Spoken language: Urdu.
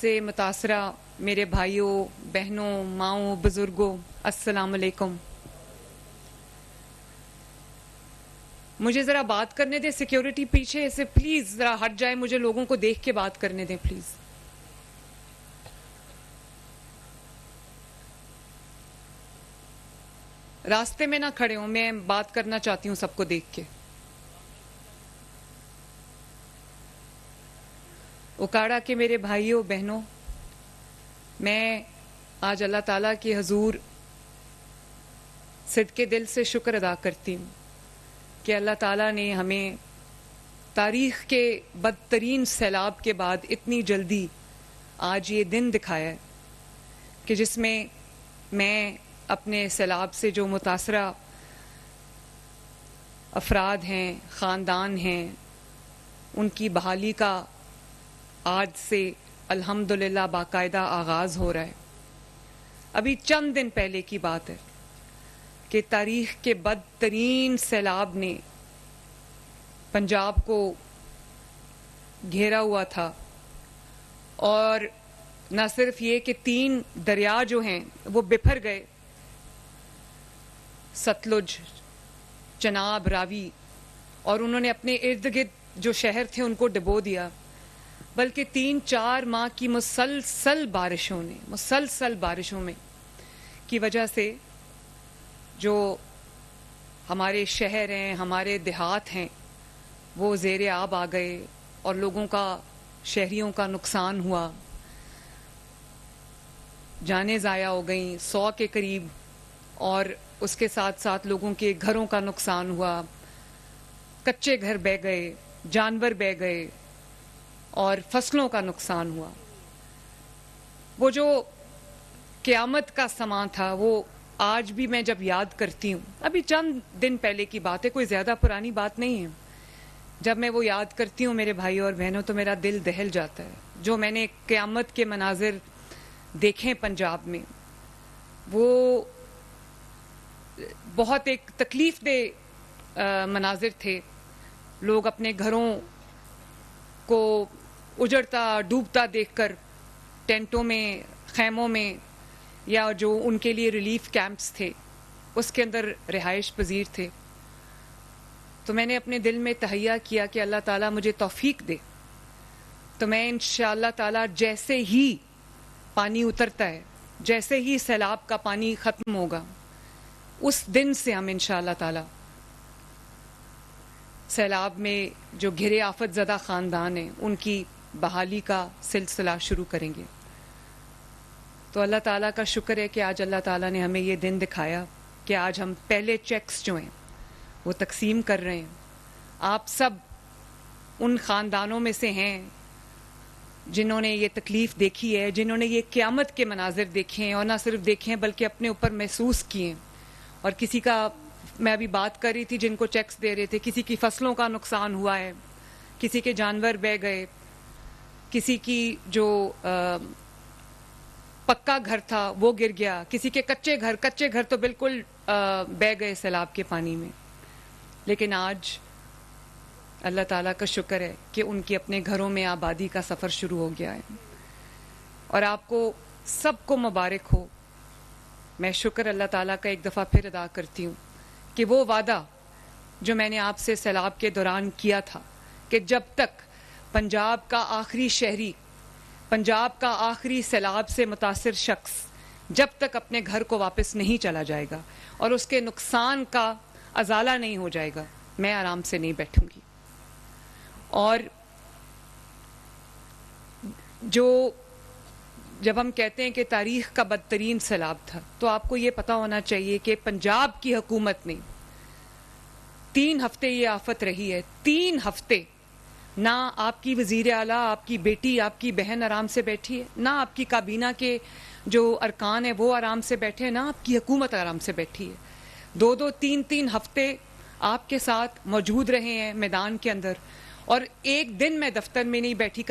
سے متاثرہ میرے بھائیوں، بہنوں، ماؤں، بزرگوں، السلام علیکم۔ مجھے ذرا بات کرنے دیں، سیکیورٹی پیچھے سے پلیز ذرا ہٹ جائے، مجھے لوگوں کو دیکھ کے بات کرنے دیں پلیز۔ راستے میں نہ کھڑے ہوں، میں بات کرنا چاہتی ہوں سب کو دیکھ کے۔ اکاڑا کے میرے بھائیوں، بہنوں، میں آج اللہ تعالیٰ کے حضور صدقے دل سے شکر ادا کرتی ہوں کہ اللہ تعالیٰ نے ہمیں تاریخ کے بدترین سیلاب کے بعد اتنی جلدی آج یہ دن دکھایا ہے کہ جس میں میں اپنے سیلاب سے جو متاثرہ افراد ہیں، خاندان ہیں، ان کی بحالی کا آج سے الحمدللہ باقاعدہ آغاز ہو رہا ہے۔ ابھی چند دن پہلے کی بات ہے کہ تاریخ کے بدترین سیلاب نے پنجاب کو گھیرا ہوا تھا، اور نہ صرف یہ کہ 3 دریا جو ہیں وہ بپھر گئے، ستلج، چناب، راوی، اور انہوں نے اپنے ارد گرد جو شہر تھے ان کو ڈبو دیا، بلکہ 3-4 ماہ کی مسلسل بارشوں میں کی وجہ سے جو ہمارے شہر ہیں، ہمارے دیہات ہیں، وہ زیر آب آ گئے اور لوگوں کا، شہریوں کا نقصان ہوا، جانیں ضائع ہو گئیں 100 کے قریب، اور اس کے ساتھ ساتھ لوگوں کے گھروں کا نقصان ہوا، کچے گھر بہہ گئے، جانور بہہ گئے اور فصلوں کا نقصان ہوا۔ وہ جو قیامت کا سماں تھا، وہ آج بھی میں جب یاد کرتی ہوں، ابھی چند دن پہلے کی بات ہے، کوئی زیادہ پرانی بات نہیں ہے، جب میں وہ یاد کرتی ہوں میرے بھائیوں اور بہنوں تو میرا دل دہل جاتا ہے۔ جو میں نے قیامت کے مناظر دیکھیں پنجاب میں، وہ بہت ایک تکلیف دہ مناظر تھے۔ لوگ اپنے گھروں کو اجڑتا ڈوبتا دیکھ کر ٹینٹوں میں، خیموں میں، یا جو ان کے لیے ریلیف کیمپس تھے اس کے اندر رہائش پذیر تھے۔ تو میں نے اپنے دل میں تہیہ کیا کہ اللہ تعالیٰ مجھے توفیق دے تو میں انشاءاللہ تعالیٰ جیسے ہی پانی اترتا ہے، جیسے ہی سیلاب کا پانی ختم ہوگا، اس دن سے ہم انشاءاللہ تعالیٰ سیلاب میں جو گھرے آفت زدہ خاندان ہیں ان کی بحالی کا سلسلہ شروع کریں گے۔ تو اللہ تعالیٰ کا شکر ہے کہ آج اللہ تعالیٰ نے ہمیں یہ دن دکھایا کہ آج ہم پہلے چیکس جو ہیں وہ تقسیم کر رہے ہیں۔ آپ سب ان خاندانوں میں سے ہیں جنہوں نے یہ تکلیف دیکھی ہے، جنہوں نے یہ قیامت کے مناظر دیکھے ہیں، اور نہ صرف دیکھے ہیں بلکہ اپنے اوپر محسوس کیے ہیں۔ اور کسی کا، میں ابھی بات کر رہی تھی جن کو چیکس دے رہے تھے، کسی کی فصلوں کا نقصان ہوا ہے، کسی کے جانور بہہ گئے، کسی کی جو پکا گھر تھا وہ گر گیا، کسی کے کچے گھر تو بالکل بہہ گئے سیلاب کے پانی میں۔ لیکن آج اللہ تعالیٰ کا شکر ہے کہ ان کی اپنے گھروں میں آبادی کا سفر شروع ہو گیا ہے، اور آپ کو سب کو مبارک ہو۔ میں شکر اللہ تعالیٰ کا ایک دفعہ پھر ادا کرتی ہوں کہ وہ وعدہ جو میں نے آپ سے سیلاب کے دوران کیا تھا کہ جب تک پنجاب کا آخری شہری، پنجاب کا آخری سیلاب سے متاثر شخص جب تک اپنے گھر کو واپس نہیں چلا جائے گا اور اس کے نقصان کا ازالہ نہیں ہو جائے گا، میں آرام سے نہیں بیٹھوں گی۔ اور جب ہم کہتے ہیں کہ تاریخ کا بدترین سیلاب تھا، تو آپ کو یہ پتا ہونا چاہیے کہ پنجاب کی حکومت نے 3 ہفتے یہ آفت رہی ہے، 3 ہفتے نہ آپ کی وزیر اعلیٰ، آپ کی بیٹی، آپ کی بہن آرام سے بیٹھی ہے، نہ آپ کی کابینہ کے جو ارکان ہیں وہ آرام سے بیٹھے ہیں، نہ آپ کی حکومت آرام سے بیٹھی ہے۔ 2-2 3-3 ہفتے آپ کے ساتھ موجود رہے ہیں میدان کے اندر، اور ایک دن میں دفتر میں نہیں بیٹھی۔